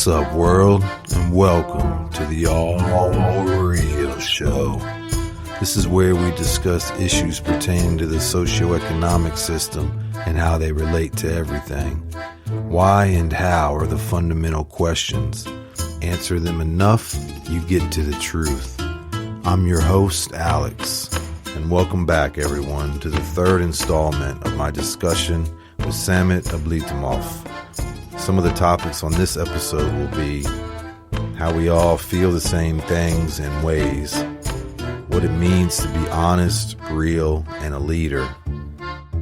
What's up, world, and welcome to the All Real Show. This is where we discuss issues pertaining to the socioeconomic system and how they relate to everything. Why and how are the fundamental questions. Answer them enough, you get to the truth. I'm your host, Alex, and welcome back, everyone, to the third installment of my discussion with Samat Abletimov. Some of the topics on this episode will be how we all feel the same things and ways, what it means to be honest, real, and a leader,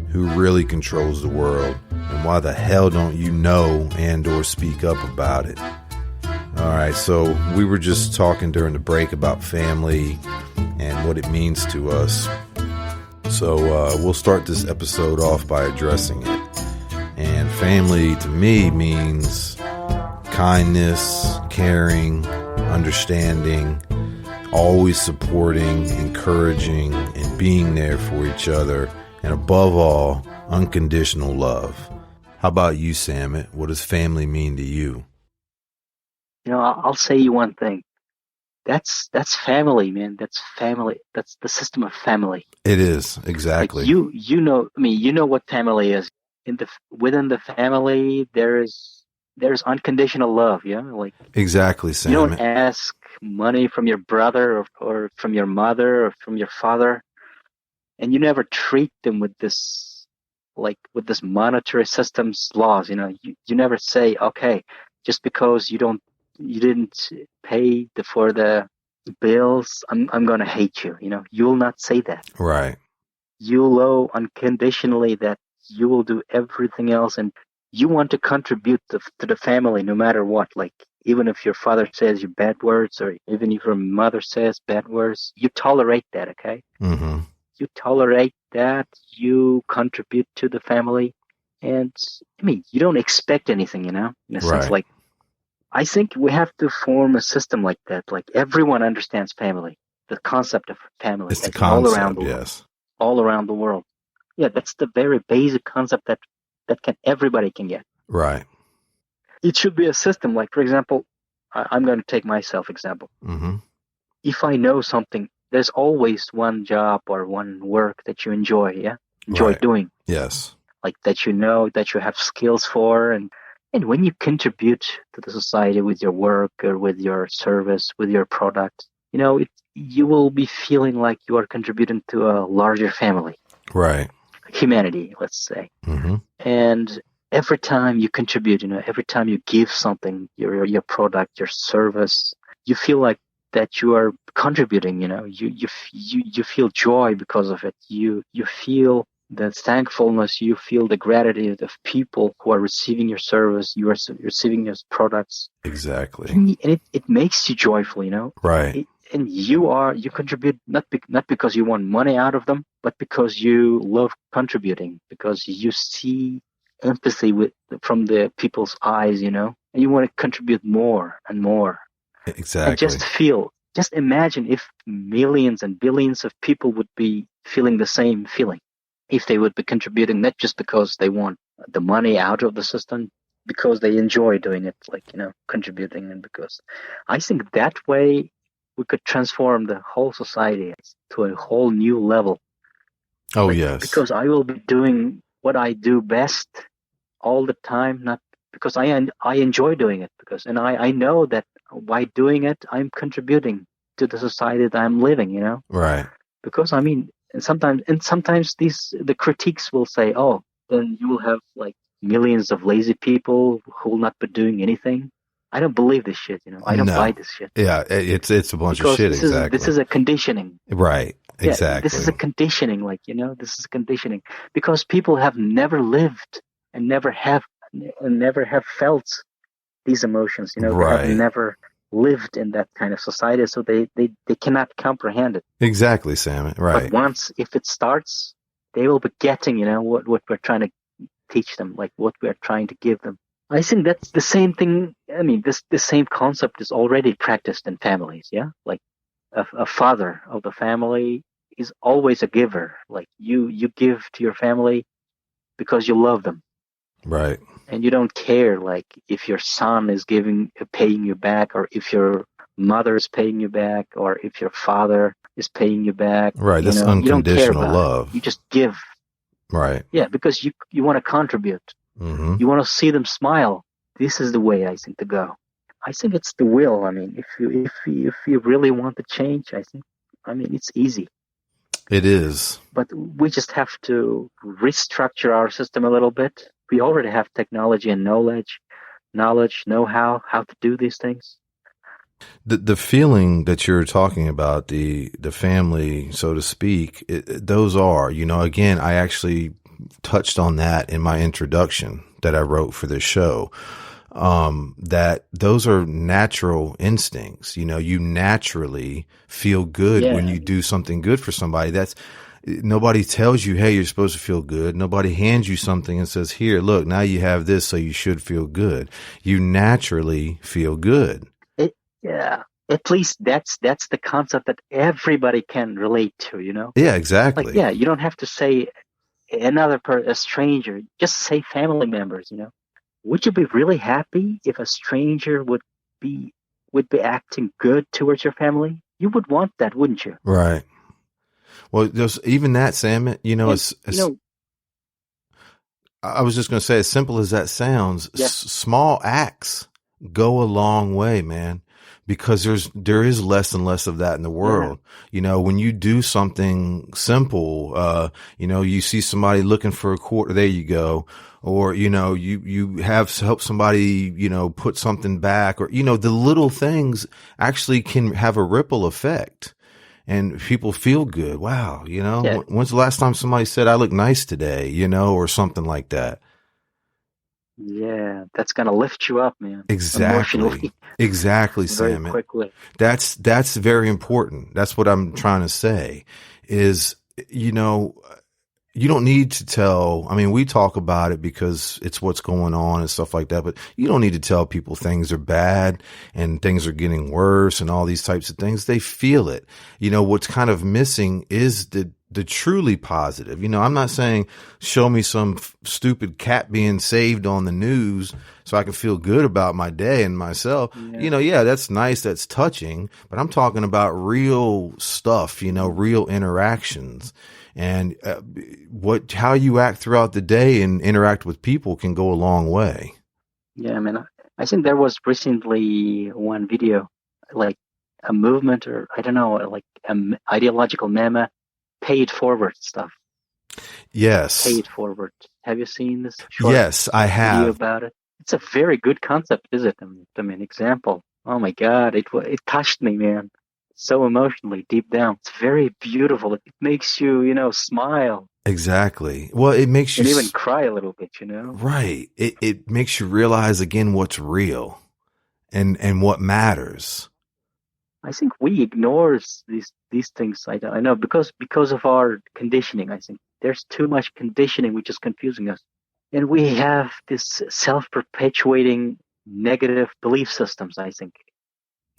who really controls the world, and why the hell don't you know and or speak up about it. Alright, so we were just talking during the break about family and what it means to us. So we'll start this episode off by addressing it. And family to me means kindness, caring, understanding, always supporting, encouraging, and being there for each other, and above all, unconditional love. How about you, Samat? What does family mean to you? You know, I'll say you one thing. That's family, man. That's family. That's the system of family. It is, exactly. Like you know what family is. Within the family, there's unconditional love. Yeah, like exactly, Samat. You don't ask money from your brother or from your mother or from your father, and you never treat them with this monetary system's laws. You know, you never say, okay, just because you didn't pay for the bills, I'm gonna hate you. You know, you will not say that. Right. You know unconditionally that you will do everything else, and you want to contribute to the family no matter what. Like, even if your father says you bad words, or even if your mother says bad words, you tolerate that, okay? Mm-hmm. You tolerate that, you contribute to the family, and you don't expect anything, in a sense. Like, I think we have to form a system like that. Like, everyone understands family, the concept of family. It's the concept, all around the world, yes. All around the world. Yeah, that's the very basic concept that everybody can get. Right. It should be a system. Like, for example, I'm going to take myself example. Mm-hmm. If I know something, there's always one job or one work that you enjoy. Yeah, enjoy doing. Yes. Like that, you know, that you have skills for, and when you contribute to the society with your work or with your service, with your product, you know, you will be feeling like you are contributing to a larger family. Right. Humanity, let's say. Mm-hmm. And every time you contribute, you know, every time you give something, your product, your service, you feel like that you are contributing. You know, you feel joy because of it. You feel the thankfulness. You feel the gratitude of people who are receiving your service. You are receiving your products. Exactly. And it makes you joyful. You know. Right. And you contribute not because you want money out of them, but because you love contributing, because you see empathy from the people's eyes, you know, and you want to contribute more and more. Exactly. And just imagine if millions and billions of people would be feeling the same feeling, if they would be contributing not just because they want the money out of the system, because they enjoy doing it, like, you know, contributing, and because I think that way we could transform the whole society to a whole new level. Oh, yes. Because I will be doing what I do best all the time, not because I enjoy doing it, and I know that by doing it, I'm contributing to the society that I'm living, you know? Right. Because, sometimes the critiques will say, oh, then you will have like millions of lazy people who will not be doing anything. I don't believe this shit, you know. I don't buy this shit. Yeah, it's a bunch of shit, exactly. This is a conditioning. Right, exactly. Yeah, this is a conditioning, like, you know, this is a conditioning. Because people have never lived and never have felt these emotions, you know. Right. They have never lived in that kind of society, so they cannot comprehend it. Exactly, Samat, right. But if it starts, they will be getting, you know, what we're trying to teach them, like what we're trying to give them. I think that's the same thing. The same concept is already practiced in families. Yeah, like a father of the family is always a giver. Like you give to your family because you love them. Right. And you don't care, like, if your son is paying you back, or if your mother is paying you back, or if your father is paying you back. Right. That's You don't care unconditional about it. love. You just give. Right. Yeah, because you want to contribute. Mm-hmm. You want to see them smile. This is the way, I think, to go. I think it's the will. I mean, if you really want to change, it's easy. It is. But we just have to restructure our system a little bit. We already have technology and knowledge, know-how to do these things. The feeling that you're talking about, the family, so to speak, those are, again, I actually touched on that in my introduction that I wrote for this show. That those are natural instincts. You naturally feel good when you do something good for somebody. Nobody tells you, hey, you're supposed to feel good. Nobody hands you something and says, here, look, now you have this, so you should feel good. You naturally feel good. Yeah. At least that's the concept that everybody can relate to, Yeah, exactly. Like, you don't have to say a stranger, just say family members, Would you be really happy if a stranger would be acting good towards your family? You would want that, wouldn't you? Right. Well, there's even that, Sam, I was just going to say, as simple as that sounds, small acts go a long way, man, because there is less and less of that in the world. Yeah. When you do something simple, you see somebody looking for a quarter, there you go. Or, you have helped somebody, put something back, or, the little things actually can have a ripple effect. And people feel good. Wow. When's the last time somebody said, I look nice today, or something like that? Yeah. That's going to lift you up, man. Exactly. Emotionally. Exactly, Very Sam. quickly. That's very important. That's what I'm trying to say is, you don't need to tell, we talk about it because it's what's going on and stuff like that, but you don't need to tell people things are bad and things are getting worse and all these types of things. They feel it. What's kind of missing is the truly positive. I'm not saying show me some stupid cat being saved on the news so I can feel good about my day and myself. Yeah. That's nice. That's touching, but I'm talking about real stuff, real interactions. And how you act throughout the day and interact with people can go a long way. Yeah, I think there was recently one video, like a movement, or I don't know, like an ideological meme, pay it forward stuff. Yes. Pay it forward. Have you seen this short Yes, I have. video about it? It's a very good concept, is it? Example. Oh my God, it touched me, man. So emotionally, deep down. It's very beautiful. It makes you, smile. Exactly. Well, it makes you and even cry a little bit, Right. It makes you realize again what's real and what matters. I think we ignore these things. I know because of our conditioning. I think there's too much conditioning which is confusing us, and we have this self-perpetuating negative belief systems. I think.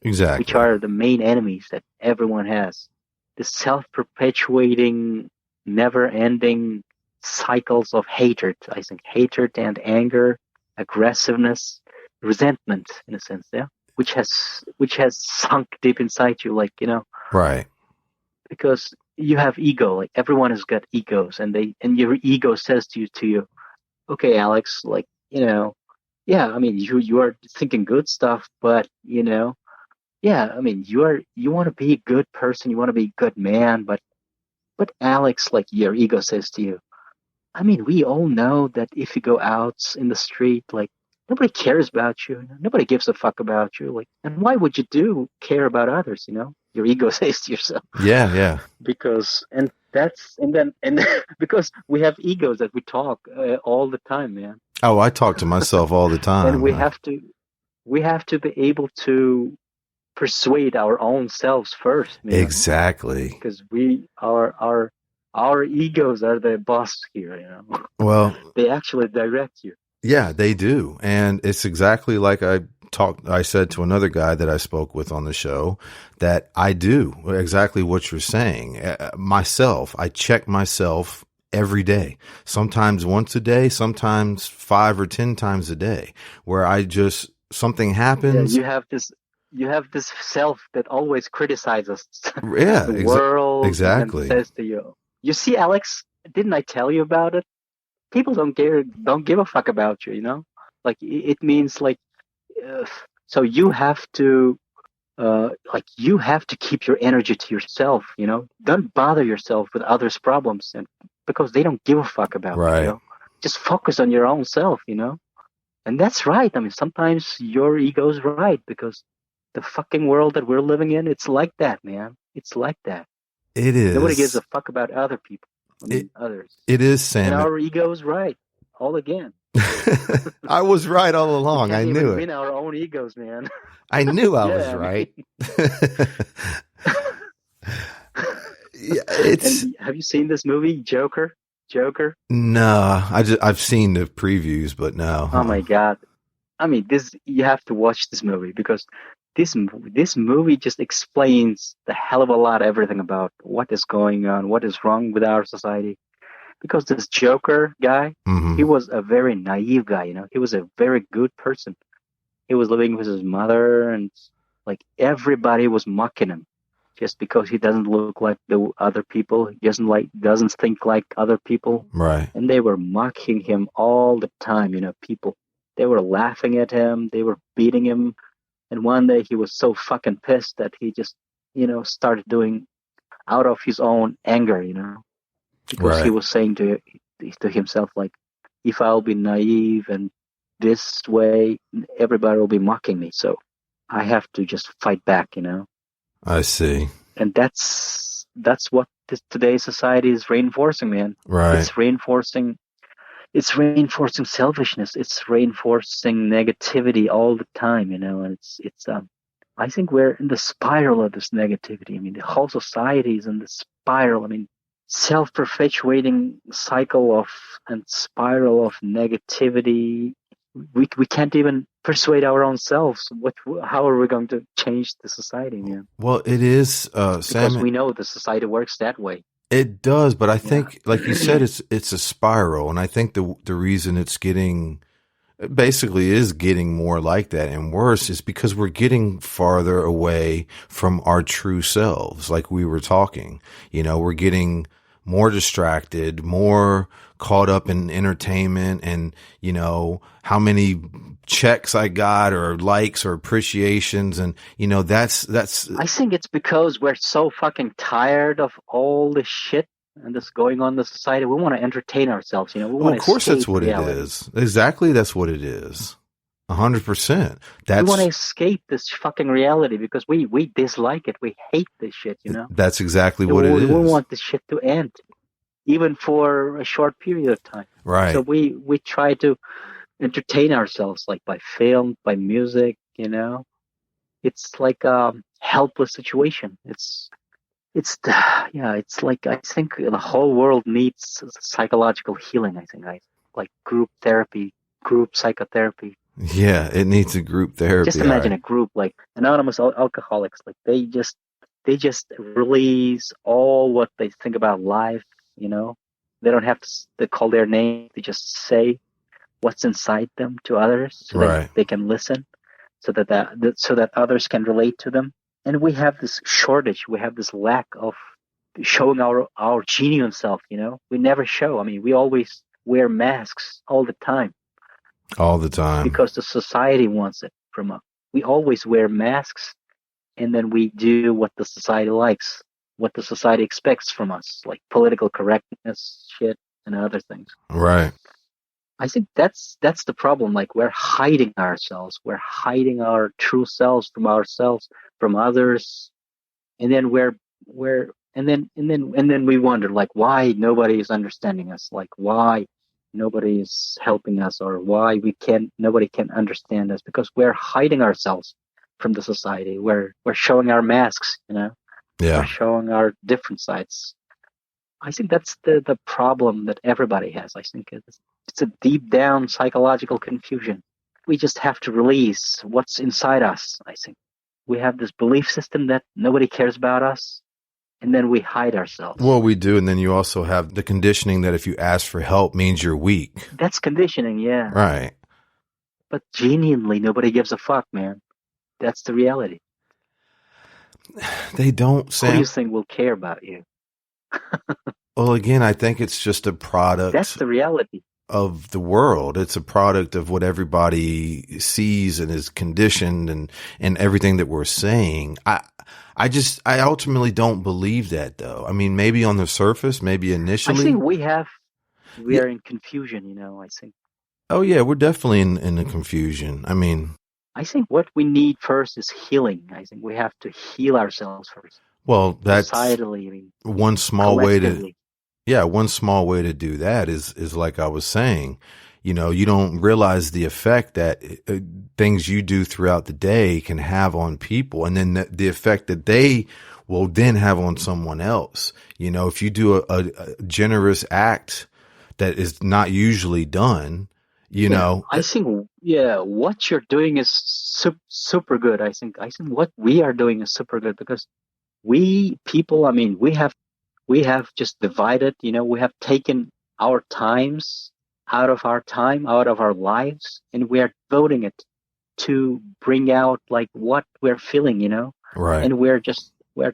Exactly. Which are the main enemies that everyone has. The self-perpetuating, never-ending cycles of hatred. I think hatred and anger, aggressiveness, resentment, in a sense, which has sunk deep inside you, Right. Because you have ego. Like everyone has got egos, and your ego says to you, okay, Alex, you are thinking good stuff, but yeah, you want to be a good person, you want to be a good man, but Alex, your ego says to you, we all know that if you go out in the street, nobody cares about you, nobody gives a fuck about you, and why would you care about others, Your ego says to yourself. Yeah. Because we have egos that we talk all the time, man. Oh, I talk to myself all the time. And we have to be able to persuade our own selves first, man. Exactly. Because our egos are the boss here, Well, they actually direct you. Yeah, they do. And it's exactly like I said to another guy that I spoke with on the show, that I do exactly what you're saying. I check myself every day, sometimes once a day, sometimes 5 or 10 times a day, where something happens. You have this self that always criticizes Yeah, the world exactly. and says to you, you see, Alex, didn't I tell you about it? People don't give a fuck about you, you know? Like, it means like, so you have to, you have to keep your energy to yourself, you know? Don't bother yourself with others' problems, and because they don't give a fuck about you, you know? Just focus on your own self, you know? And that's right. I mean, sometimes your ego's right, because the fucking world that we're living in, it's like that, man. It's like that. It is. Nobody gives a fuck about other people. I mean, others. It is, Sam. And our ego's right. All again. I was right all along. I knew it. We can't even win our own egos, man. I knew I was right. Have you seen this movie, Joker? No, I've seen the previews, but no. Oh my God. I mean, you have to watch this movie, because this movie just explains the hell of a lot, everything about what is going on, what is wrong with our society. Because this Joker guy, he was a very naive guy, you know. He was a very good person. He was living with his mother, and like everybody was mocking him just because he doesn't look like the other people. He doesn't think like other people. Right. And they were mocking him all the time, you know, people. They were laughing at him. They were beating him. And one day he was so fucking pissed that he just, you know, started doing out of his own anger, you know, because he was saying to himself, like, if I'll be naive and this way, everybody will be mocking me. So I have to just fight back, you know. I see. And that's what today's society is reinforcing, man. Right. It's reinforcing selfishness. It's reinforcing negativity all the time, you know. And it's I think we're in the spiral of this negativity. I mean, the whole society is in the spiral. I mean, self-perpetuating cycle and spiral of negativity. We can't even persuade our own selves. How are we going to change the society, man? Well, it is, because we know the society works that way. It does, but I think, like you said, it's a spiral, and I think the reason it's getting more like that and worse is because we're getting farther away from our true selves, like we were talking. You know, we're getting more distracted, more caught up in entertainment and, you know, how many checks I got or likes or appreciations. And, you know, that's. I think it's because we're so fucking tired of all this shit and this going on in the society. We want to entertain ourselves, you know. We want to of course, that's what reality. It is. Exactly. That's what it is. 100%. We want to escape this fucking reality because we dislike it. We hate this shit, you know. That's exactly what it is. We want this shit to end, even for a short period of time. Right. So we try to entertain ourselves, like by film, by music, you know. It's like a helpless situation. It's like, I think the whole world needs psychological healing. I think like group therapy, group psychotherapy. Yeah, it needs a group therapy. Just imagine a group like anonymous alcoholics. Like they just release all what they think about life. You know, they don't have to call their name. They just say what's inside them to others, so that they can listen, so that others can relate to them. And we have this shortage. We have this lack of showing our genuine self. You know, we never show. I mean, we always wear masks all the time. All the time. Because the society wants it from us. We always wear masks, and then we do what the society likes, what the society expects from us, like political correctness shit and other things. Right. I think that's the problem. Like, we're hiding ourselves. We're hiding our true selves, from others. And then and then we wonder, like, why nobody is understanding us? Like, why nobody is helping us, or why nobody can understand us, because we're hiding ourselves from the society. We're showing our masks, you know. Yeah. We're showing our different sides. I think that's the problem that everybody has. I think it's a deep down psychological confusion. We just have to release what's inside us. I think we have this belief system that nobody cares about us, and then we hide ourselves. Well, we do. And then you also have the conditioning that if you ask for help means you're weak. That's conditioning, yeah. Right. But genuinely, nobody gives a fuck, man. That's the reality. They don't, Sam. Who do you think will care about you? Well, again, I think it's just a product. That's the reality of the world. It's a product of what everybody sees and is conditioned and everything that we're saying. I ultimately don't believe that, though. I mean, maybe on the surface, maybe initially. I think we are in confusion, I think. Oh yeah, we're definitely in the confusion. I mean, I think what we need first is healing. I think we have to heal ourselves first. Well, that's societally. I mean, one small way to. Yeah, one small way to do that is like I was saying, you don't realize the effect that things you do throughout the day can have on people, and then the effect that they will then have on someone else. If you do a generous act that is not usually done, I think, what you're doing is super good. I think what we are doing is super good because we people, I mean, we have just divided, we have taken our times out of our lives, and we are devoting it to bring out like what we're feeling, Right. And we're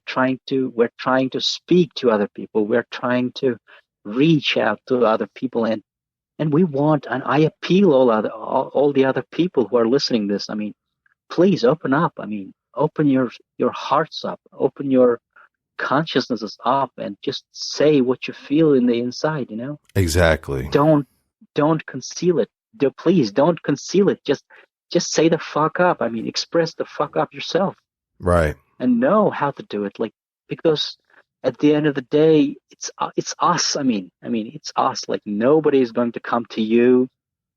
trying to speak to other people. We're trying to reach out to other people, and I appeal all the other people who are listening to this. I mean, please open up. I mean, open your hearts up, open your consciousness up, and just say what you feel in the inside. Exactly. Don't conceal it. Please don't conceal it. Just say the fuck up. I mean, express the fuck up yourself. Right. And know how to do it. Because at the end of the day, it's us. I mean, it's us. Like, nobody is going to come to you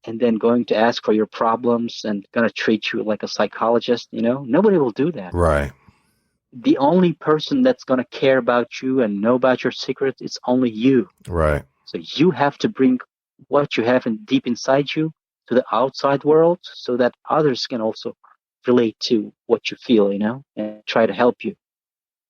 and then going to ask for your problems and going to treat you like a psychologist. Nobody will do that. Right. The only person that's going to care about you and know about your secrets is only you. Right. So you have to bring what you have deep inside you to the outside world so that others can also relate to what you feel, and try to help you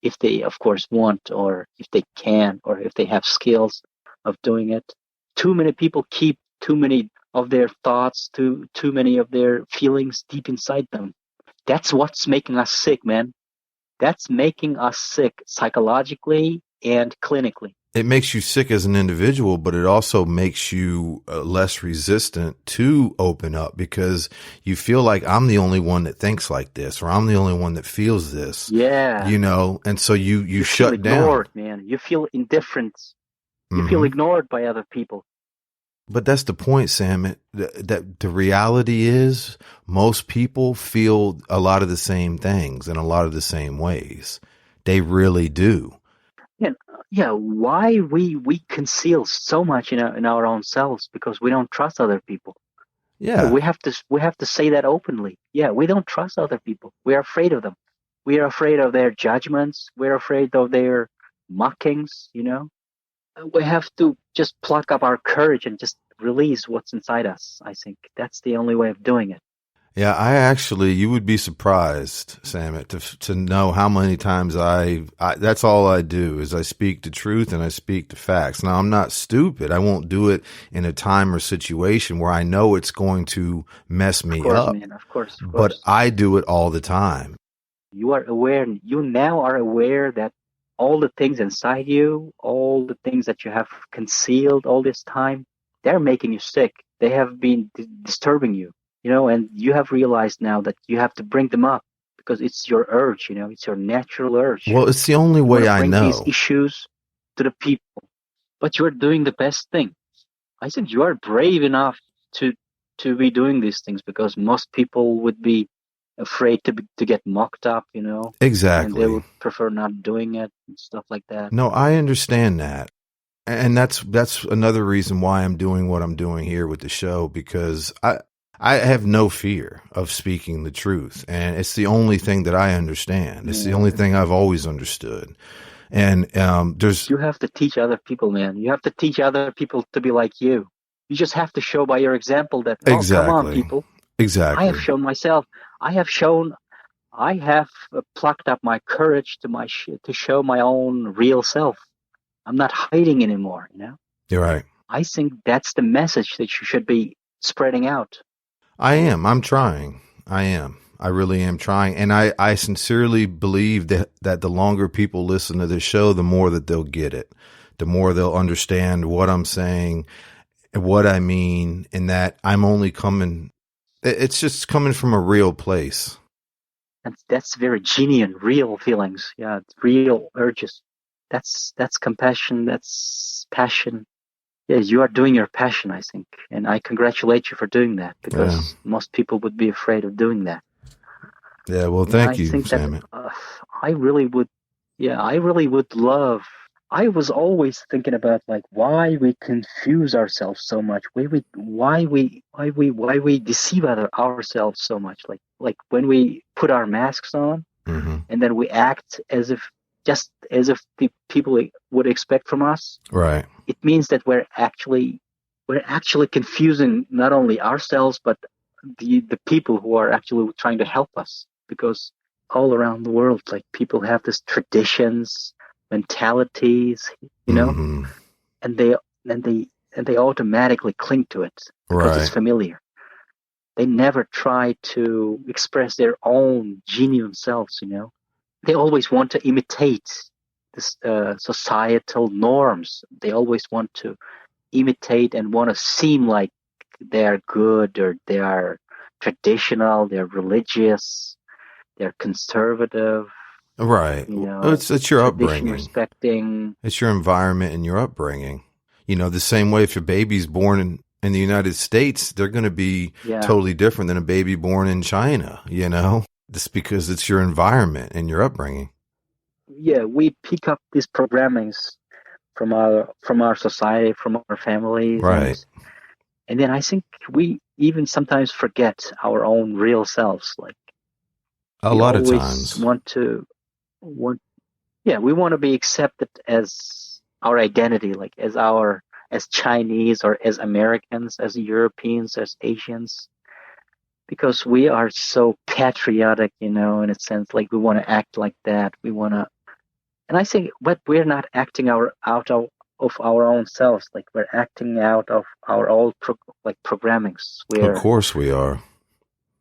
if they, of course, want, or if they can, or if they have skills of doing it. Too many people keep too many of their thoughts, too many of their feelings deep inside them. That's what's making us sick, man. That's making us sick psychologically and clinically. It makes you sick as an individual, but it also makes you less resistant to open up because you feel like I'm the only one that thinks like this, or I'm the only one that feels this. Yeah. And so you shut feel ignored, down. Man. You feel indifference. You feel ignored by other people. But that's the point, Sam, that the reality is most people feel a lot of the same things in a lot of the same ways. They really do. Yeah, why we conceal so much in our own selves? Because we don't trust other people. Yeah, we have to say that openly. Yeah, we don't trust other people. We are afraid of them. We are afraid of their judgments. We're afraid of their mockings. We have to just pluck up our courage and just release what's inside us. I think that's the only way of doing it. Yeah, you would be surprised, Samat, to know how many times I that's all I do is I speak the truth and I speak the facts. Now, I'm not stupid. I won't do it in a time or situation where I know it's going to mess me up. Man, of course. But I do it all the time. You are aware. You now are aware that all the things inside you, all the things that you have concealed all this time, they're making you sick. They have been disturbing you. And you have realized now that you have to bring them up because it's your urge, it's your natural urge. Well, it's the only way I know. These issues to the people, but you're doing the best thing. I think you are brave enough to be doing these things because most people would be afraid to get mocked up, Exactly. And they would prefer not doing it and stuff like that. No, I understand that. And that's another reason why I'm doing what I'm doing here with the show, because I have no fear of speaking the truth, and it's the only thing that I understand. It's the only thing I've always understood. And you have to teach other people, man. You have to teach other people to be like you. You just have to show by your example that, exactly. Come on, people. Exactly. I have shown myself. I have shown I have plucked up my courage to show my own real self. I'm not hiding anymore, you know? You're right. I think that's the message that you should be spreading out. I am. I'm trying. I am. I really am trying. And I sincerely believe that the longer people listen to this show, the more that they'll get it, the more they'll understand what I'm saying and what I mean, and that I'm only coming, it's just coming from a real place. That's very genuine, real feelings. Yeah, real urges. That's compassion. That's passion. Yeah, you are doing your passion, I think. And I congratulate you for doing that, because most people would be afraid of doing that. Yeah, well, thank you, Samat. I really would love. I was always thinking about like why we confuse ourselves so much, why we deceive ourselves so much. Like when we put our masks on, and then we act as if the people would expect from us. Right. It means that we're actually confusing not only ourselves but the people who are actually trying to help us. Because all around the world, like, people have these traditions, mentalities, you know, and they automatically cling to it because it's familiar. They never try to express their own genuine selves, you know. They always want to imitate this societal norms. They always want to imitate and want to seem like they are good, or they are traditional, they're religious, they're conservative. Right. You know, it's your upbringing. Respecting. It's your environment and your upbringing. You know, the same way if your baby's born in the United States, they're going to be totally different than a baby born in China, you know, just because it's your environment and your upbringing. Yeah, we pick up these programmings from our society, from our families. Right. And then I think we even sometimes forget our own real selves. Like, a lot of times we want to be accepted as our identity, like as Chinese, or as Americans, as Europeans, as Asians, because we are so patriotic, you know, in a sense, like we want to act like that. And I think, but we're not acting out of our own selves. Like, we're acting out of our old programmings. Of course we are.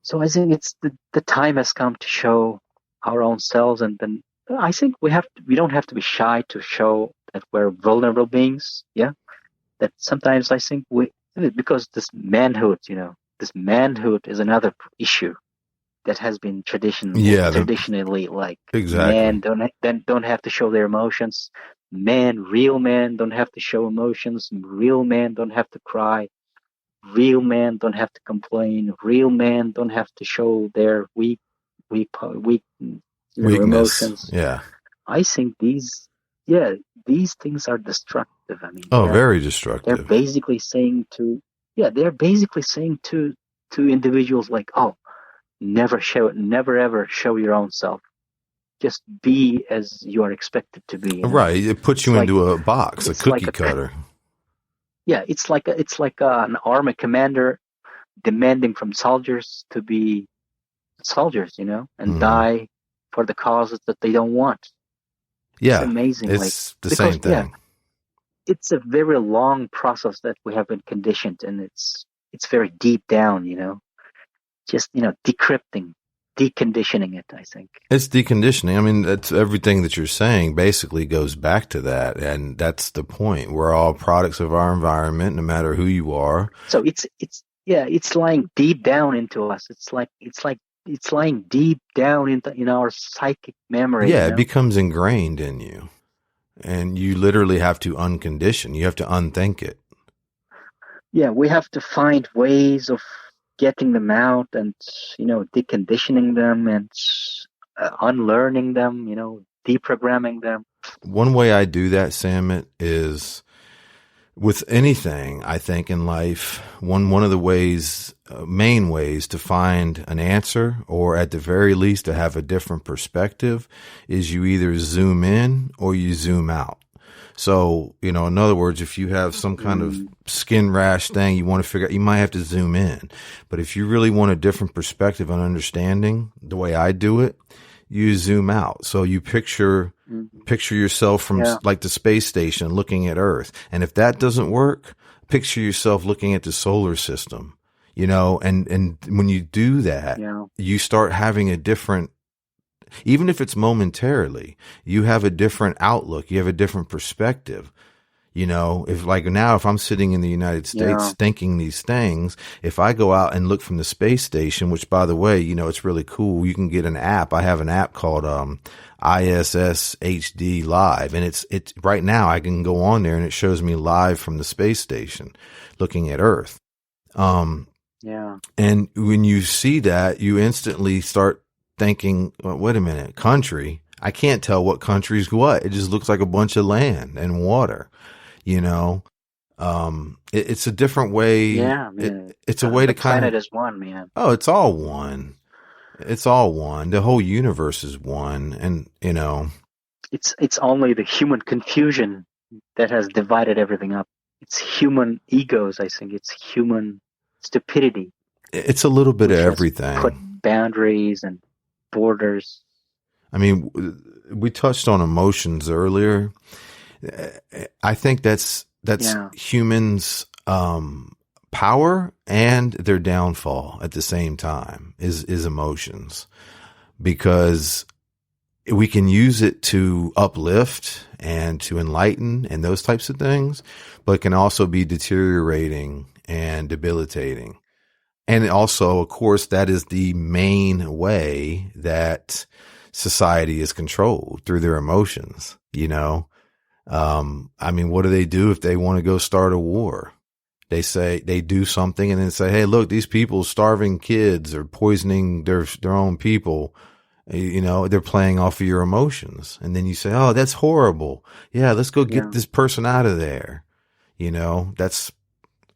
So I think it's the time has come to show our own selves, and then I think we don't have to be shy to show that we're vulnerable beings. Yeah, that sometimes I think because this manhood is another issue that has been traditionally like, exactly. Men don't have to show their emotions. Real men don't have to show emotions. Real men don't have to cry. Real men don't have to complain. Real men don't have to show their weak emotions. Yeah. I think these things are destructive. I mean, very destructive. They're basically saying to individuals like, oh, never ever show your own self. Just be as you are expected to be. You know? Right. It puts you into a box, a cookie cutter. Yeah, it's like an army commander demanding from soldiers to be soldiers, you know, and die for the causes that they don't want. Yeah, it's amazing. It's the same thing. Yeah, it's a very long process that we have been conditioned, and it's very deep down, you know, just, you know, deconditioning it, I think. It's deconditioning. I mean, that's everything that you're saying basically goes back to that. And that's the point. We're all products of our environment, no matter who you are. So it's lying deep down into us. It's lying deep down in our psychic memory. Yeah, you know? It becomes ingrained in you. And you literally have to uncondition. You have to unthink it. Yeah, we have to find ways of getting them out, and, you know, deconditioning them, and unlearning them, you know, deprogramming them. One way I do that, Samat, is with anything, I think, in life, one of the main ways to find an answer, or at the very least to have a different perspective, is you either zoom in or you zoom out. So, in other words, if you have some kind of skin rash thing you want to figure out, you might have to zoom in. But if you really want a different perspective on understanding, the way I do it, you zoom out. So you picture yourself from like the space station looking at Earth. And if that doesn't work, picture yourself looking at the solar system, and when you do that, you start having a different, even if it's momentarily, you have a different outlook. You have a different perspective. If I'm sitting in the United States thinking these things, if I go out and look from the space station, which by the way, it's really cool. You can get an app. I have an app called, ISS HD Live. And it's right now I can go on there and it shows me live from the space station looking at Earth. And when you see that, you instantly start thinking, well, wait a minute, country. I can't tell what country's what. It just looks like a bunch of land and water. It's a different way. Yeah, man. It's a way to kind of. The planet is one, man. Oh, it's all one. It's all one. The whole universe is one, and it's only the human confusion that has divided everything up. It's human egos. I think it's human stupidity. It's a little bit of everything. Put boundaries and borders. I mean, we touched on emotions earlier. I think that's humans' power and their downfall at the same time is emotions, because we can use it to uplift and to enlighten and those types of things, but it can also be deteriorating and debilitating. And also, of course, that is the main way that society is controlled, through their emotions, I mean, what do they do if they want to go start a war? They say, they do something and then say, hey, look, these people starving kids or poisoning their own people. They're playing off of your emotions. And then you say, oh, that's horrible. Yeah, let's go get this person out of there. That's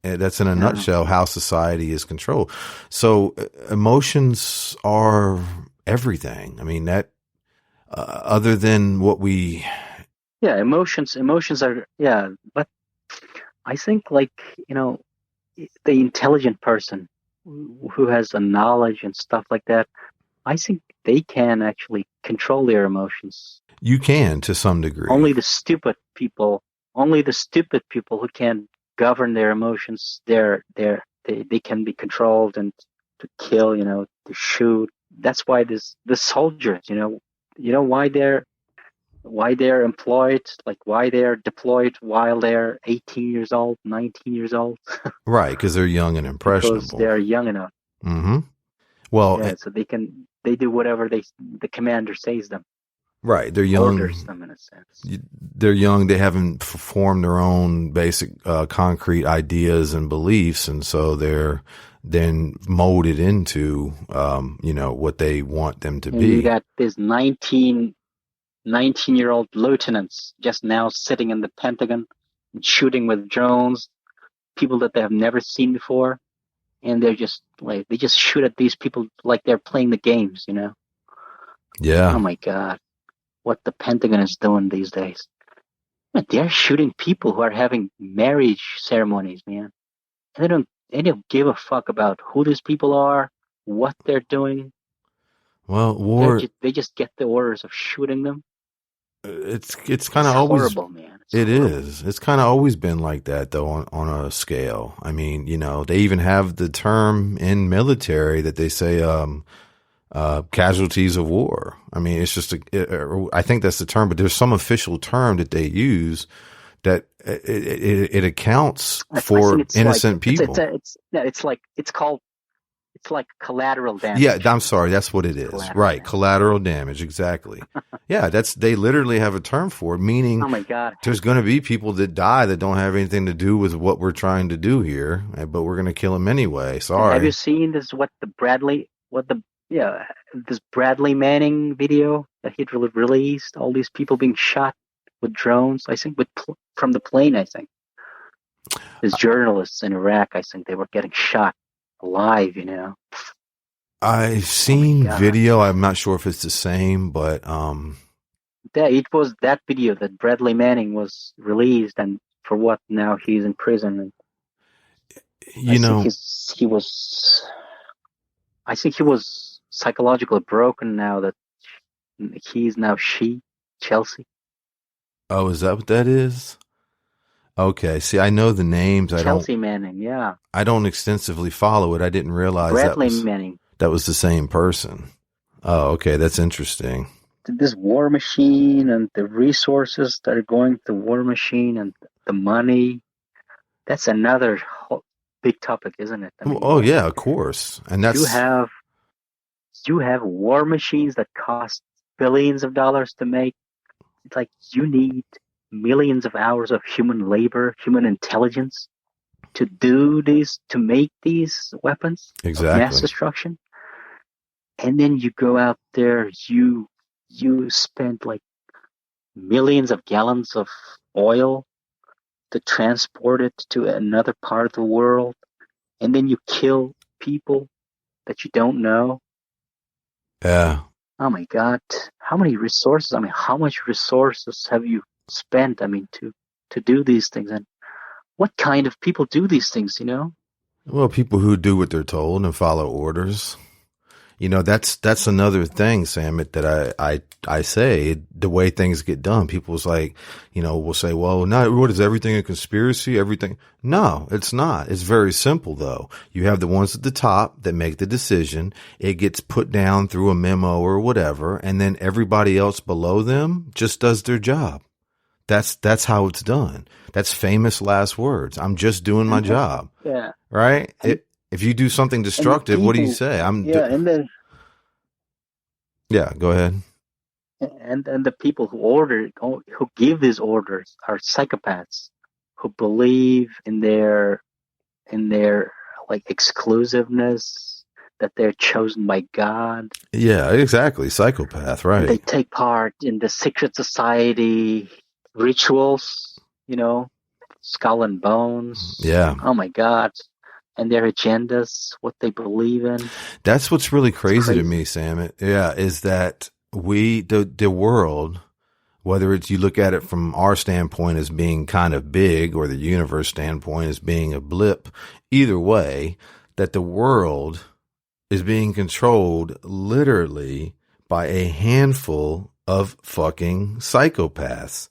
in a nutshell how society is controlled. So emotions are everything. I mean, that, other than what we. Yeah, emotions are, but I think the intelligent person who has the knowledge and stuff like that, I think they can actually control their emotions. You can, to some degree. Only the stupid people who can govern their emotions, they can be controlled and to kill, to shoot. That's why the soldiers, why they're employed, why they're deployed while they're 18 years old, 19 years old. Right, because they're young and impressionable. Because they're young enough. Mm-hmm. Well, so they do whatever the commander says them. Right, they're young. Orders them in a sense. They're young. They haven't formed their own basic concrete ideas and beliefs, and so they're then molded into what they want them to be. You got this 19-year-old lieutenants just now sitting in the Pentagon and shooting with drones, people that they have never seen before, and they're just they just shoot at these people like they're playing the games, Yeah. Oh my God, what the Pentagon is doing these days. Man, they're shooting people who are having marriage ceremonies, man. And they don't give a fuck about who these people are, what they're doing. Well, they just get the orders of shooting them. It's kind of always horrible, man. It is. It's kind of always been like that, though, on a scale. I mean, they even have the term in military that they say casualties of war. I mean, it's just I think that's the term, but there's some official term that they use that it accounts for innocent people. It's like collateral damage. Yeah, I'm sorry. That's what it is. Right. Collateral damage. Exactly. Yeah. They literally have a term for it, meaning oh my God, there's going to be people that die that don't have anything to do with what we're trying to do here, but we're going to kill them anyway. Sorry. Have you seen this, this Bradley Manning video that he released? All these people being shot with drones, I think from the plane, I think. These journalists in Iraq, I think they were getting shot alive, I've seen video. I'm not sure if it's the same, but it was that video that Bradley Manning was released, and for what now he's in prison. And You know, I think he was psychologically broken now that he's now Chelsea. oh, is that what that is? Okay. See, I know the names. Chelsea Manning, yeah. I don't extensively follow it. I didn't realize Bradley Manning. That was the same person. Oh, okay. That's interesting. This war machine and the resources that are going to the war machine and the money, that's another big topic, isn't it? I mean, oh, yeah, of course. And that's... You have war machines that cost billions of dollars to make. It's like you need millions of hours of human labor, human intelligence to do this, to make these weapons of mass destruction. And then you go out there, you spend like millions of gallons of oil to transport it to another part of the world. And then you kill people that you don't know. Yeah. Oh my God. How many resources? I mean, how much resources have you spent, I mean, to do these things? And what kind of people do these things, you know? Well, people who do what they're told and follow orders. You know, that's another thing, Samat, that I say, the way things get done. People's like, you know, will say, well, not, what is everything a conspiracy? Everything? No, it's not. It's very simple though. You have the ones at the top that make the decision. It gets put down through a memo or whatever. And then everybody else below them just does their job. That's how it's done. That's famous last words. I'm just doing my job. Yeah. Right? If you do something destructive, what do you say? Yeah, go ahead. And the people who give these orders are psychopaths who believe in their like exclusiveness, that they're chosen by God. Yeah, exactly. Psychopath, right? They take part in the secret society rituals, you know, skull and bones. Yeah. Oh my God. And their agendas, what they believe in. That's what's really crazy to me, Sam. Yeah, is that the world, whether it's you look at it from our standpoint as being kind of big or the universe standpoint as being a blip, either way, that the world is being controlled literally by a handful of fucking psychopaths.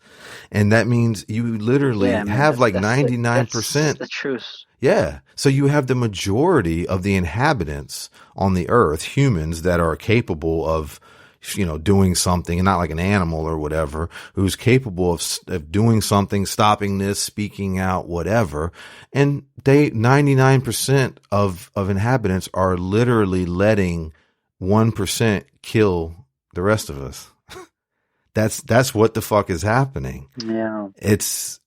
And that means you literally have like 99%. That's the truth. Yeah. So you have the majority of the inhabitants on the earth, humans that are capable of, you know, doing something, and not like an animal or whatever, who's capable of doing something, stopping this, speaking out, whatever. And 99% of inhabitants are literally letting 1% kill the rest of us. That's what the fuck is happening. Yeah. It's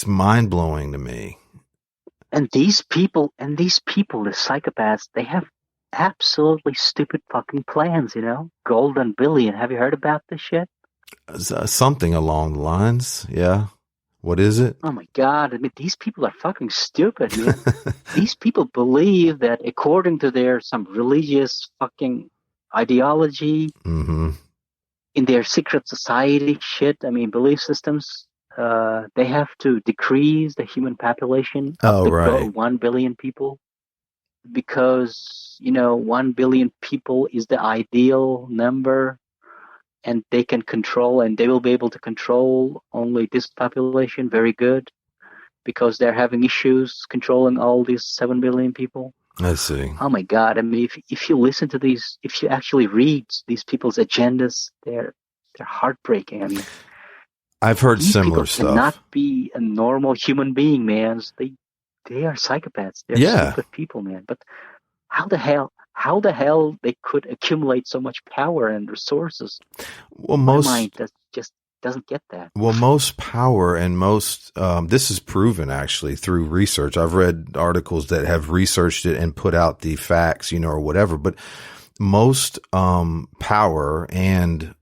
mind blowing to me. And these people, the psychopaths, they have absolutely stupid fucking plans, you know? Golden billion. Have you heard about this shit? Something along the lines. Yeah. What is it? Oh my God. I mean, these people are fucking stupid, man. These people believe that according to some religious fucking ideology, in their secret society shit, I mean, belief systems, they have to decrease the human population up to 1 billion people because, you know, 1 billion people is the ideal number, and they can control, and they will be able to control only this population very good because they're having issues controlling all these 7 billion people. I see. Oh my God. I mean, if you listen to these, if you actually read these people's agendas, they're heartbreaking. I mean, I've heard similar stuff. Cannot be a normal human being, man. They are psychopaths. They're stupid people, man. But how the hell they could accumulate so much power and resources? Well, my mind just doesn't get that. Well, most power and most this is proven actually through research. I've read articles that have researched it and put out the facts, you know, or whatever. But most power and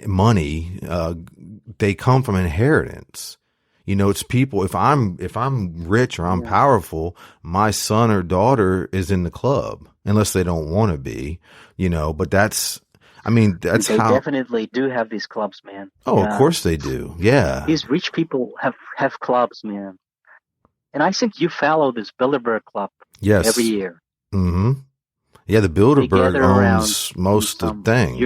money, they come from inheritance. You know, it's people. If I'm rich or I'm powerful, my son or daughter is in the club, unless they don't want to be, you know, but I mean, that's they how. definitely do have these clubs, man. Oh, of course they do. Yeah. These rich people have clubs, man. And I think you follow this Bilderberg Club every Yes. year. Mm-hmm. Yeah, the They Bilderberg gather owns around most of the things.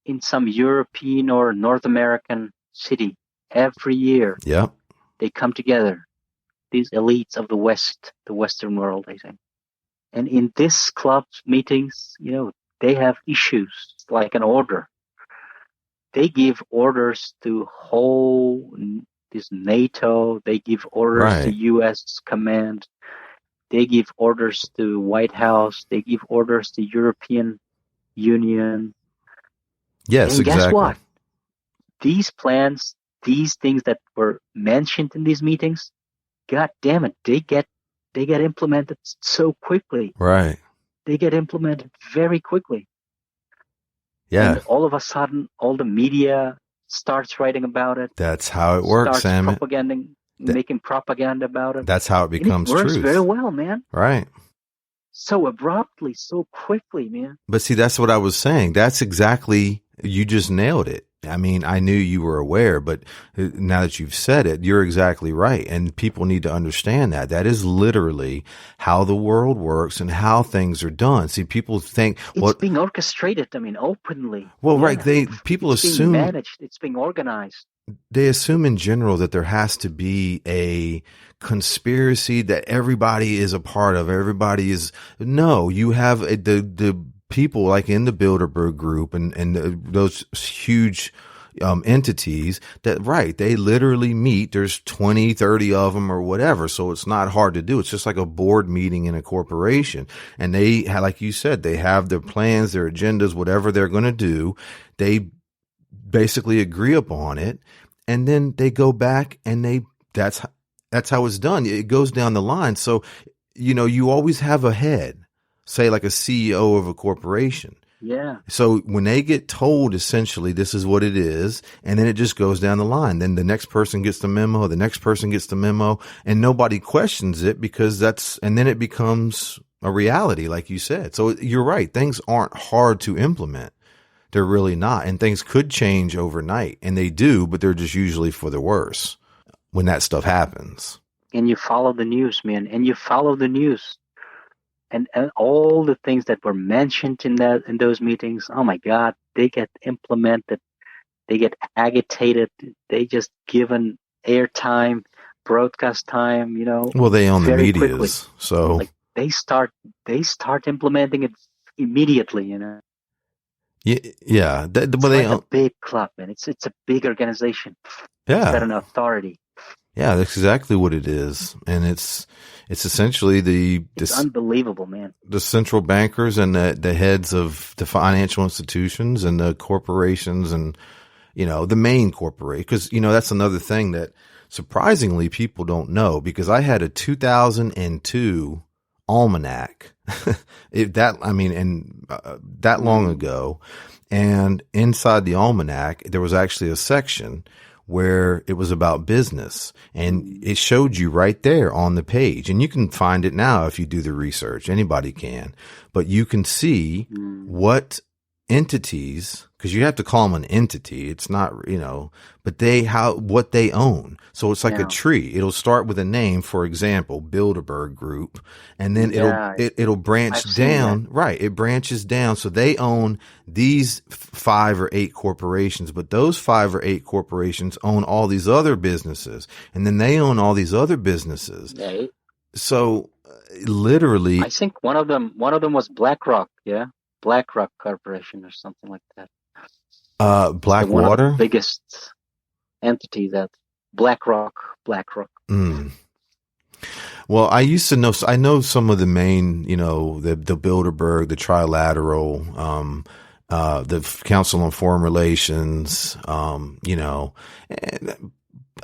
In some European or North American city every year. Yep. They come together. These elites of the West, the Western world, I think. And in this club meetings, they have issues like an order. They give orders to this NATO. They give orders to Right. U.S. command. They give orders to White House. They give orders to European Union. Yes, And guess exactly. what? These plans, these things that were mentioned in these meetings, God damn it, they get implemented so quickly. Right. They get implemented very quickly. Yeah. And all of a sudden, all the media starts writing about it. That's how it works, starts Samat. making propaganda about it. That's how it becomes truth. And it works very well, man. Right. So abruptly, so quickly, man. But see, that's what I was saying. That's exactly, you just nailed it. I mean, I knew you were aware, but now that you've said it, you're exactly right. And people need to understand that. That is literally how the world works and how things are done. See, people think, it's being orchestrated, openly. Well, yeah. Right. People it's assume being managed, it's being organized. They assume in general that there has to be a conspiracy that everybody is a part of. No, you have the people like in the Bilderberg group and those huge entities that, right, they literally meet. There's 20, 30 of them or whatever. So it's not hard to do. It's just like a board meeting in a corporation. And they, like you said, they have their plans, their agendas, whatever they're going to do. They basically agree upon it. And then they go back and that's how it's done. It goes down the line. So, you always have a head, say like a CEO of a corporation. Yeah. So when they get told essentially this is what it is, and then it just goes down the line, then the next person gets the memo, the next person gets the memo, and nobody questions it and then it becomes a reality, like you said. So you're right. Things aren't hard to implement. They're really not. And things could change overnight, and they do, but they're just usually for the worse when that stuff happens. And you follow the news, man, and you follow the news. And all the things that were mentioned in those meetings, oh my God, they get implemented. They get agitated. They just given airtime, broadcast time, Well, they own the media, quickly. So like they start implementing it immediately, Yeah. It's like a big club, man. It's a big organization. Yeah. It's got an authority. Yeah, that's exactly what it is. And it's essentially it's unbelievable, man. The central bankers and the heads of the financial institutions and the corporations and, the main corporation. Because, that's another thing that surprisingly people don't know, because I had a 2002 almanac that long ago. And inside the almanac, there was actually a section where it was about business, and it showed you right there on the page. And you can find it now if you do the research. Anybody can, but you can see what entities, because you have to call them an entity. It's not, but what they own. So it's like a tree. It'll start with a name, for example, Bilderberg Group, and then it'll branch down. Right. It branches down. So they own these 5 or 8 corporations, but those 5 or 8 corporations own all these other businesses, and then they own all these other businesses. Right. So literally, I think one of them was BlackRock. Yeah. BlackRock Corporation or something like that. Blackwater? One of the biggest entity that BlackRock. Mm. Well, I used to know, I know some of the main, the Bilderberg, the Trilateral, the Council on Foreign Relations,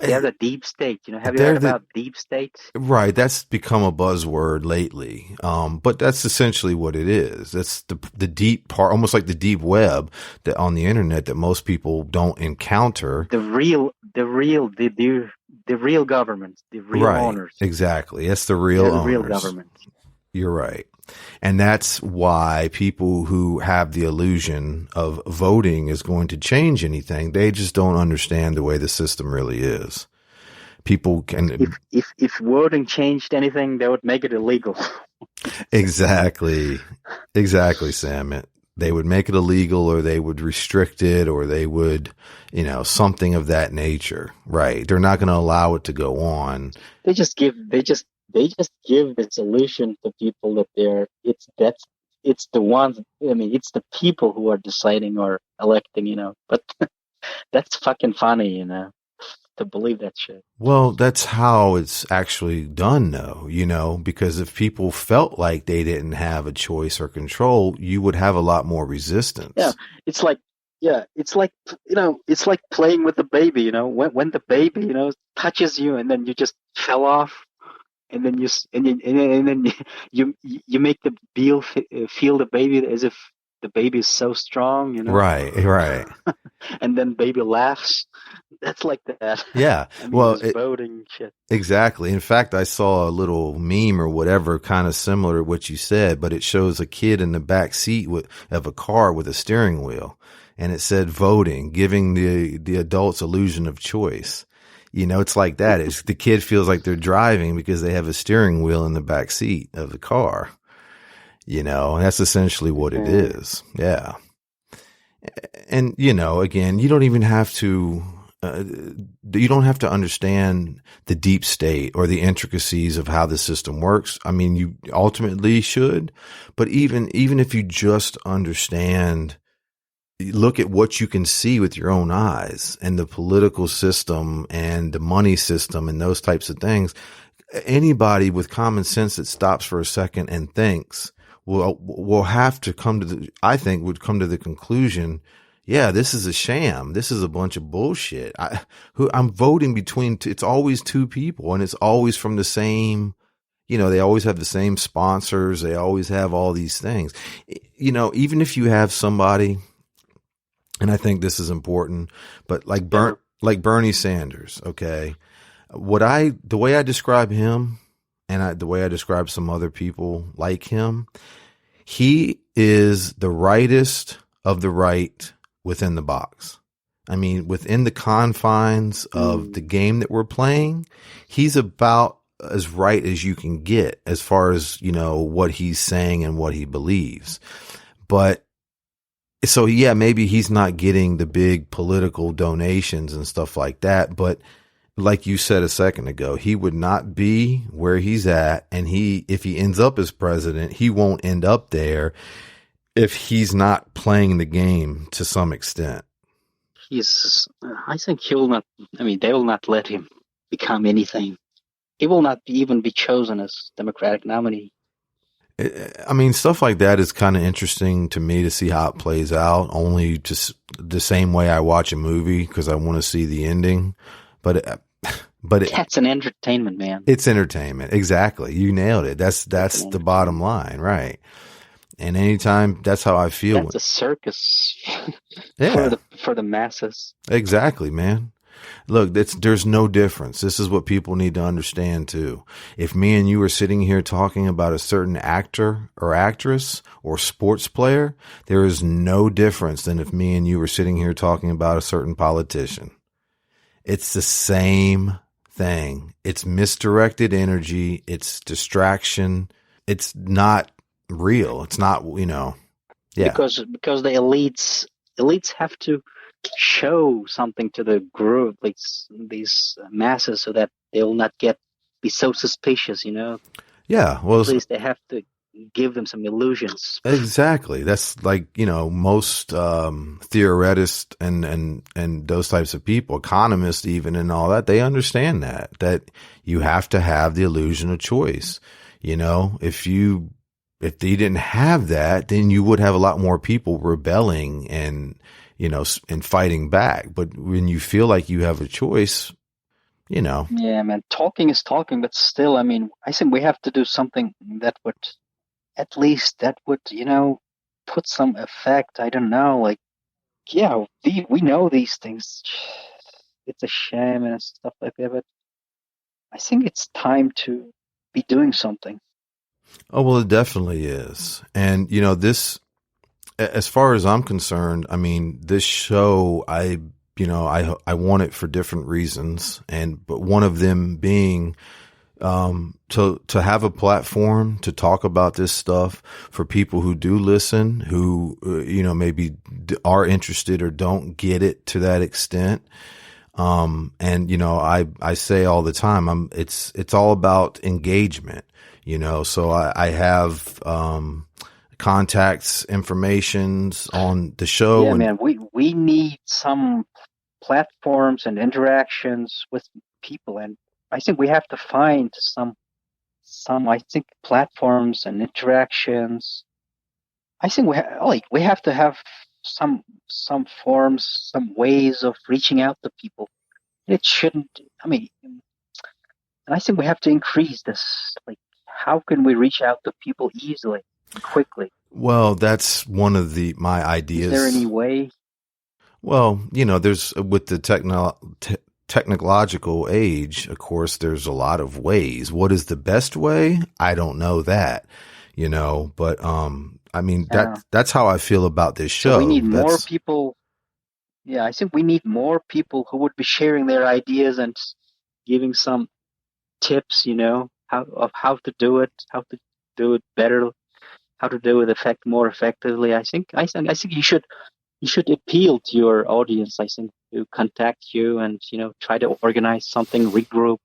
They have the deep state. Have you heard about deep state? Right. That's become a buzzword lately. But that's essentially what it is. That's the deep part, almost like the deep web that on the internet that most people don't encounter. The real government, the real owners. Exactly. That's the real owners. Real government. You're right. And that's why people who have the illusion of voting is going to change anything, they just don't understand the way the system really is. People can. If voting changed anything, they would make it illegal. Exactly, Sam. They would make it illegal, or they would restrict it, or they would, something of that nature. Right? They're not going to allow it to go on. They just give the solution to people that it's the ones. I mean, it's the people who are deciding or electing. But that's fucking funny, to believe that shit. Well, that's how it's actually done, though, because if people felt like they didn't have a choice or control, you would have a lot more resistance. Yeah, it's like playing with the baby, when the baby, touches you and then you just fell off, and then you make the feel the baby as if the baby is so strong, Right. And then baby laughs. That's like that. Yeah. I mean, well, voting shit. Exactly. In fact, I saw a little meme or whatever, kind of similar to what you said, but it shows a kid in the back seat of a car with a steering wheel, and it said voting, giving the adults illusion of choice. It's like that. It's the kid feels like they're driving because they have a steering wheel in the back seat of the car. That's essentially what it is. Yeah. And, again, you don't even have to, you don't have to understand the deep state or the intricacies of how the system works. I mean, you ultimately should, but even if you just understand, look at what you can see with your own eyes and the political system and the money system and those types of things, anybody with common sense that stops for a second and thinks will have to come to would come to the conclusion, yeah, this is a sham. This is a bunch of bullshit. I'm voting between it's always two people, and it's always from the same, they always have the same sponsors. They always have all these things, even if you have somebody, and I think this is important, but like Bernie Sanders. Okay. The way I describe him, and the way I describe some other people like him, he is the rightest of the right within the box. I mean, within the confines of the game that we're playing, he's about as right as you can get as far as, what he's saying and what he believes. But so, yeah, maybe he's not getting the big political donations and stuff like that, but like you said a second ago, he would not be where he's at. And if he ends up as president, he won't end up there if he's not playing the game to some extent. I think they will not let him become anything. He will not even be chosen as Democratic nominee. I mean, stuff like that is kind of interesting to me to see how it plays out, only just the same way I watch a movie because I want to see the ending. But that's an entertainment, man. It's entertainment. Exactly. You nailed it. That's the bottom line. Right. And anytime, that's how I feel. That's a circus yeah. for the masses. Exactly, man. Look, there's no difference. This is what people need to understand too. If me and you are sitting here talking about a certain actor or actress or sports player, there is no difference than if me and you were sitting here talking about a certain politician. It's the same thing. It's misdirected energy. It's distraction. It's not real. It's not, yeah. Because the elites have to show something to the group, like these masses, so that they will not be so suspicious, Yeah. Well, at least they have to give them some illusions. Exactly. That's like, most theoretists and those types of people, economists even, and all that, they understand that you have to have the illusion of choice. If they didn't have that, then you would have a lot more people rebelling and fighting back. But when you feel like you have a choice, Yeah, man, talking is talking, but still, I think we have to do something that would put some effect. I don't know, like, yeah, we know these things. It's a shame and stuff like that, but I think it's time to be doing something. Oh, well, it definitely is. And, this, as far as I'm concerned, I mean, this show, I want it for different reasons. But one of them being, to have a platform to talk about this stuff for people who do listen, who, maybe are interested or don't get it to that extent. I say all the time, it's all about engagement, so I have, contacts, informations on the show. Yeah, And man, we need some platforms and interactions with people, and I think we have to find some I think platforms and interactions. I think we have to have some forms, some ways of reaching out to people. It shouldn't. I mean, and I think we have to increase this. Like, how can we reach out to people easily and quickly? well, that's one of my Is there any ideas. way? Well, there's with the technological age, of course, there's a lot of ways. What is the best way? I don't know that, but, I mean, that's how I feel about this So we show. need more people. Yeah, I think we need more people who would be sharing their ideas and giving some tips, how to do it, how to do it better, how to do it more effectively. I think you should appeal to your audience. I think to contact you and try to organize something, regroup.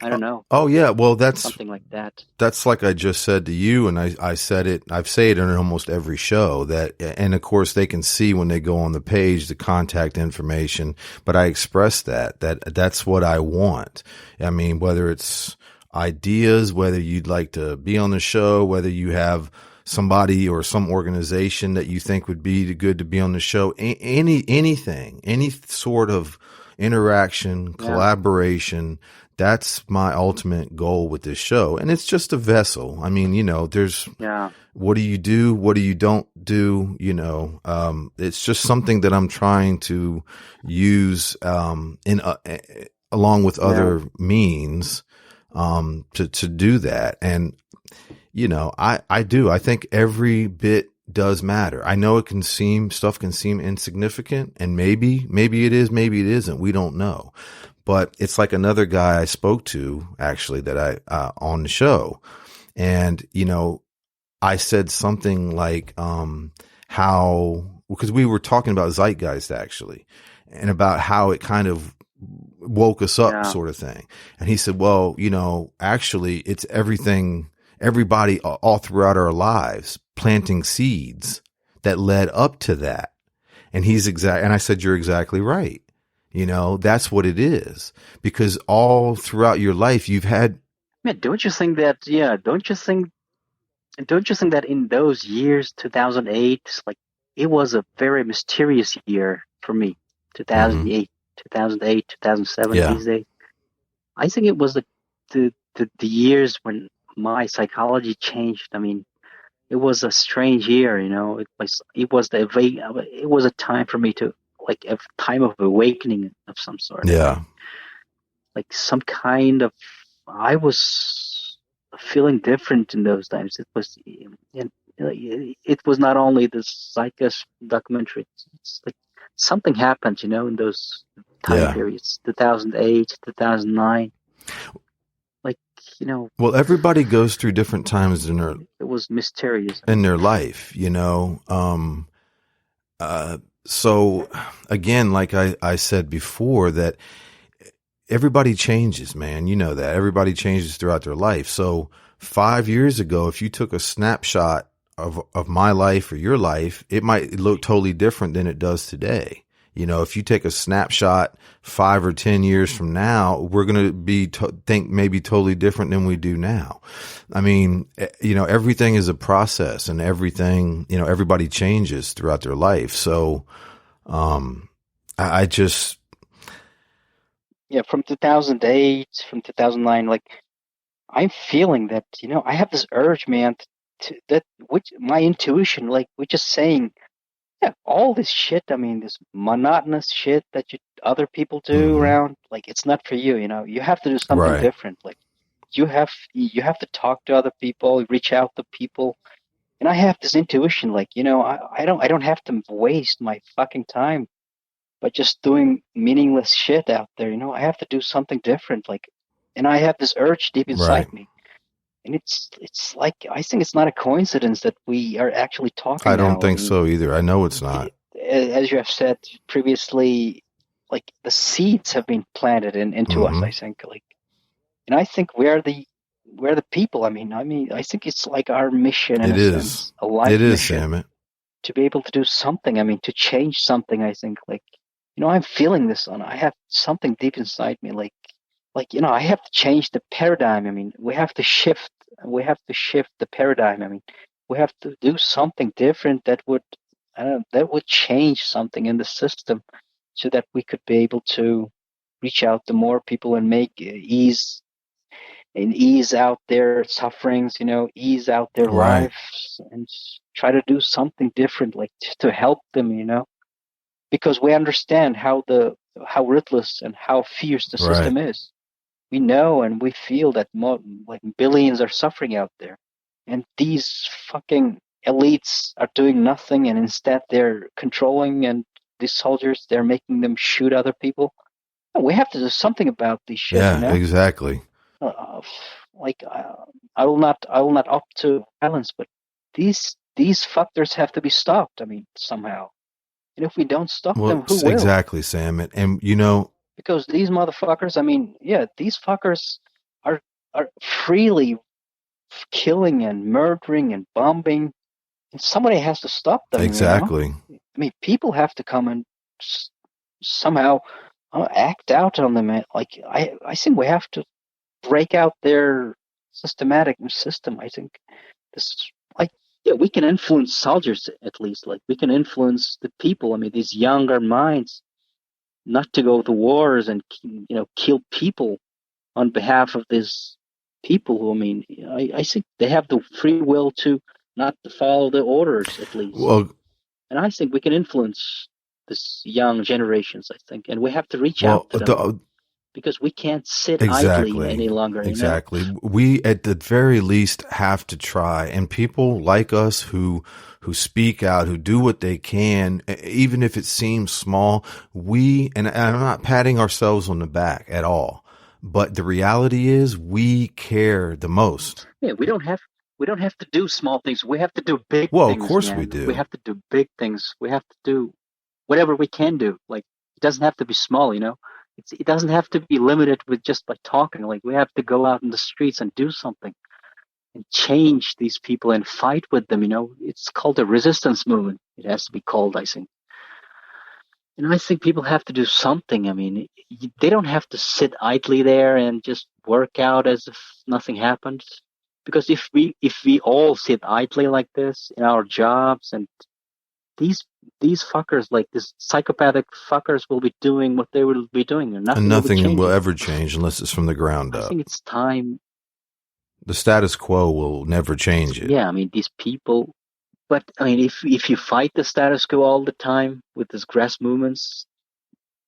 I don't know, Oh yeah. Well, something like that. that's like I just said to you, and I said it. I've said it in almost every show and of course they can see when they go on the page the contact information. But I express that's what I want. I mean, whether it's ideas, whether you'd like to be on the show, whether you have somebody or some organization that you think would be good to be on the show, anything, any sort of interaction, collaboration. That's my ultimate goal with this show. And it's just a vessel. I mean, there's, what do you do? What do you don't do? It's just something that I'm trying to use, along with other means, to do that. And, I do. I think every bit does matter. I know stuff can seem insignificant, and maybe it is, maybe it isn't. We don't know. But it's like another guy I spoke to actually that on the show. And, I said something like, because we were talking about zeitgeist actually, and about how it kind of woke us up sort of thing. And he said, well, actually it's everybody all throughout our lives planting seeds that led up to that. And and I said, you're exactly right. That's what it is, because all throughout your life you've had. Man, don't you think that? Yeah, don't you think that in those years, 2008, like it was a very mysterious year for me. 2008, 2008, 2007. Yeah. These days, I think it was the years when my psychology changed. I mean, it was a strange year. It was a time for me to, like, a time of awakening of some sort. Yeah. Like some kind of, I was feeling different in those times. It was not only the Zeitgeist documentary. It's like something happened, in those time periods, 2008, 2009. Like, Well, everybody goes through different times it was mysterious in their life, so again, like I said before, that everybody changes, man. You know that everybody changes throughout their life. So 5 years ago, if you took a snapshot of my life or your life, it might look totally different than it does today. If you take a snapshot 5 or 10 years from now, we're going to think maybe totally different than we do now. I mean, everything is a process, and everything, everybody changes throughout their life. So, I just. Yeah, from 2008, from 2009, like, I'm feeling that, I have this urge, man, which my intuition, like, which is saying, yeah, all this shit, I mean, this monotonous shit that other people do around, like, it's not for you, you have to do something different. Like, you have to talk to other people, reach out to people. And I have this intuition, like, I don't have to waste my fucking time by just doing meaningless shit out there. I have to do something different. Like, and I have this urge deep inside Right. me. And it's like, I think it's not a coincidence that we are actually talking I don't now. I think mean, so either. I know it's not. as you have said previously, like the seeds have been planted into us, I think. Like, and I think we're the people. I mean, I think it's like our mission in It a is. sense, a life It is, mission, Samet. to be able to do something. I mean, to change something. I think, like, I'm feeling this on. I have something deep inside me, like, I have to change the paradigm. I mean, we have to shift. We have to shift the paradigm. I mean, we have to do something different that would, I don't know, that would change something in the system, so that we could be able to reach out to more people and make ease out their sufferings, ease out their Right. lives, and try to do something different, like to help them, because we understand how ruthless and how fierce the Right. system is. We know and we feel that like billions are suffering out there, and these fucking elites are doing nothing, and instead they're controlling, and these soldiers, they're making them shoot other people. We have to do something about this shit, Yeah, exactly. Like, I will not opt to violence, but these fuckers have to be stopped. I mean, somehow. And if we don't stop Well, them, who will? exactly, Sam. And Because these motherfuckers, I mean, yeah, these fuckers are freely killing and murdering and bombing, and somebody has to stop them. exactly. I mean, people have to come and somehow act out on them. Like, I think we have to break out their systematic system. I think this, like, yeah, we can influence soldiers, at least. Like, we can influence the people. I mean, these younger minds, not to go to wars and kill people on behalf of these people who, I mean, I think they have the free will to not to follow the orders, at least. Well, and I think we can influence this young generations, I think, and we have to reach out to them, because we can't sit idly any longer. Exactly. We, at the very least, have to try. And people like us who speak out, who do what they can, even if it seems small, and I'm not patting ourselves on the back at all, but the reality is we care the most. Yeah, we don't have to do small things. We have to do big things. Well, of course we do. We have to do big things. We have to do whatever we can do. Like, it doesn't have to be small, It doesn't have to be limited with just by talking. Like, we have to go out in the streets and do something and change these people and fight with them. It's called a resistance movement. It has to be called, I think. And I think people have to do something. I mean, they don't have to sit idly there and just work out as if nothing happened. Because if we all sit idly like this in our jobs, and these fuckers, like these psychopathic fuckers, will be doing what they will be doing, and nothing will ever change unless it's from the ground up. I think it's time. The status quo will never change it. Yeah, I mean, these people. But I mean, if you fight the status quo all the time with these grass movements,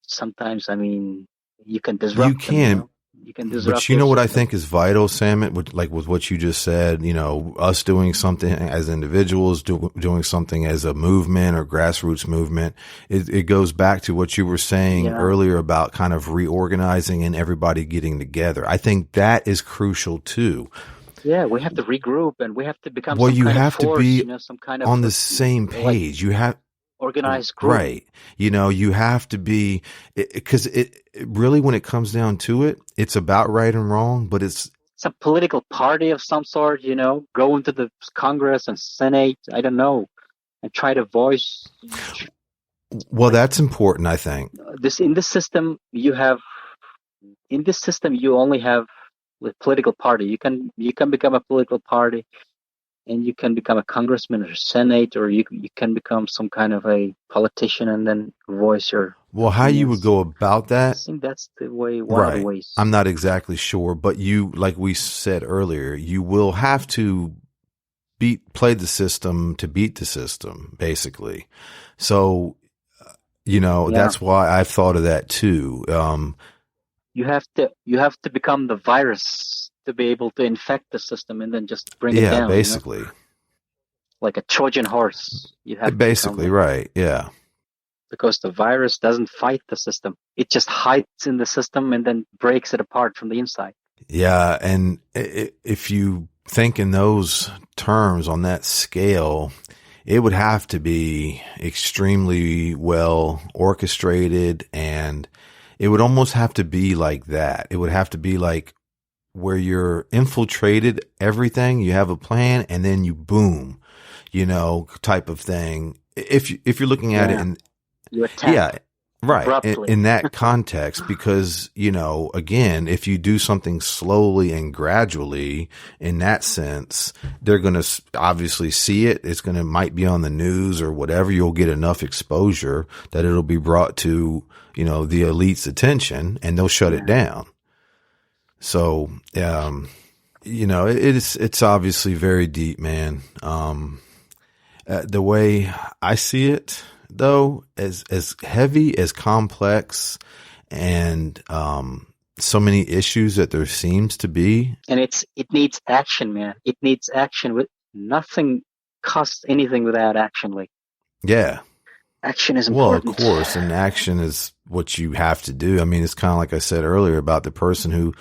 sometimes, I mean, you can disrupt. You can. Them, You can disrupt. But you know what I think is vital, Samet, with what you just said, us doing something as individuals, doing something as a movement or grassroots movement. It goes back to what you were saying earlier about kind of reorganizing and everybody getting together. I think that is crucial too. Yeah, we have to regroup, and we have to become. Well, some you kind have of force, to be some kind of on the same page. You have. Organized group. Right. You have to be, because it really, when it comes down to it, it's about right and wrong, but it's a political party of some sort, go into the Congress and Senate, I don't know, and try to voice. Well, that's important, I think. In this system, you only have a political party. You can become a political party, and you can become a congressman or senate, or you can become some kind of a politician and then voice your. Well, how you would go about that? I think that's the way. One of the ways. I'm not exactly sure, but you, like we said earlier, you will have to play the system to beat the system, basically. So, that's why I've thought of that too. You have to become the virus to be able to infect the system and then just bring it Yeah, down. basically. Like a Trojan horse. You have Basically, to right. Yeah. because the virus doesn't fight the system. It just hides in the system and then breaks it apart from the inside. Yeah. And if you think in those terms on that scale, it would have to be extremely well orchestrated, and it would almost have to be like that. It would have to be like where you're infiltrated everything, you have a plan, and then you boom, type of thing. If you're looking at it in, you attack. Right. In that context, because, again, if you do something slowly and gradually in that sense, they're going to obviously see it. Might be on the news or whatever. You'll get enough exposure that it'll be brought to, the elite's attention, and they'll shut it down. So, it's obviously very deep, man. The way I see it, though, as heavy, as complex, and so many issues that there seems to be. And it needs action, man. It needs action. With nothing costs anything without action. Yeah. Action is important. Well, of course, and action is what you have to do. I mean, it's kind of like I said earlier about the person who,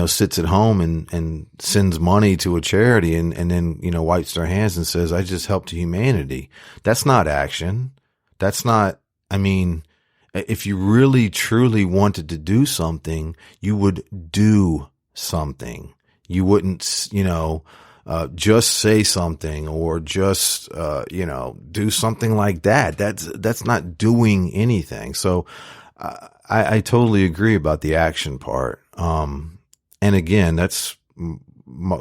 sits at home and sends money to a charity and then, wipes their hands and says, I just helped humanity. That's not action. That's not, if you really truly wanted to do something, you would do something. You wouldn't, just say something or just, do something like that. That's not doing anything. So I totally agree about the action part. And again, that's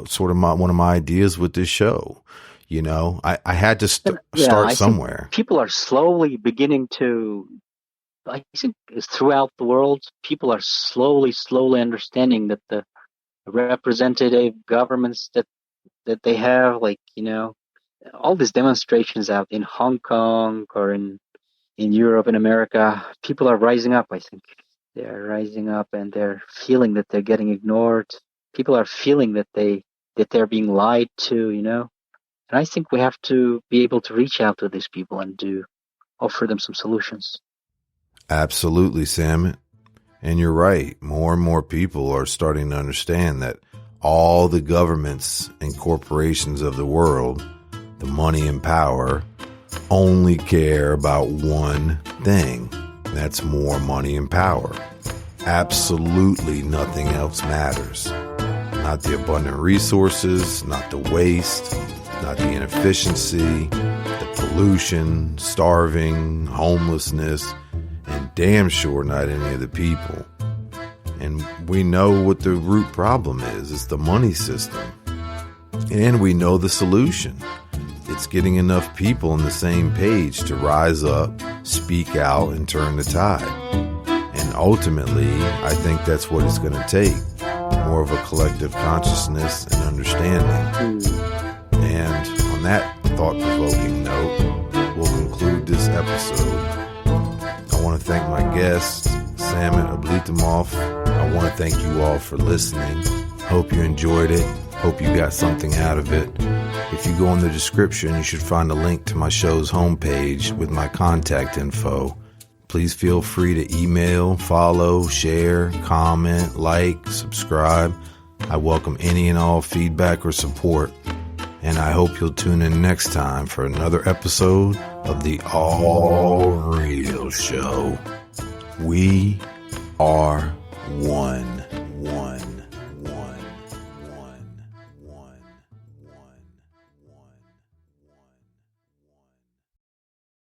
sort of one of my ideas with this show. I had to start somewhere. People are slowly beginning to, I think throughout the world, people are slowly understanding that the representative governments that they have, all these demonstrations out in Hong Kong or in Europe and America, people are rising up, I think. They're rising up and they're feeling that they're getting ignored. People are feeling that they're being lied to, And I think we have to be able to reach out to these people and offer them some solutions. Absolutely, Samat. And you're right. More and more people are starting to understand that all the governments and corporations of the world, the money and power, only care about one thing. That's more money and power. Absolutely nothing else matters. Not the abundant resources, not the waste, not the inefficiency, the pollution, starving, homelessness, and damn sure not any of the people. And we know what the root problem is. It's the money system. And we know the solution. It's getting enough people on the same page to rise up, speak out, and turn the tide. And ultimately, I think that's what it's going to take. More of a collective consciousness and understanding. And on that thought-provoking note, we'll conclude this episode. I want to thank my guest, Samat Abletimov. I want to thank you all for listening. Hope you enjoyed it. Hope you got something out of it. If you go in the description, you should find a link to my show's homepage with my contact info. Please feel free to email, follow, share, comment, like, subscribe. I welcome any and all feedback or support. And I hope you'll tune in next time for another episode of the All Real Show. We are one.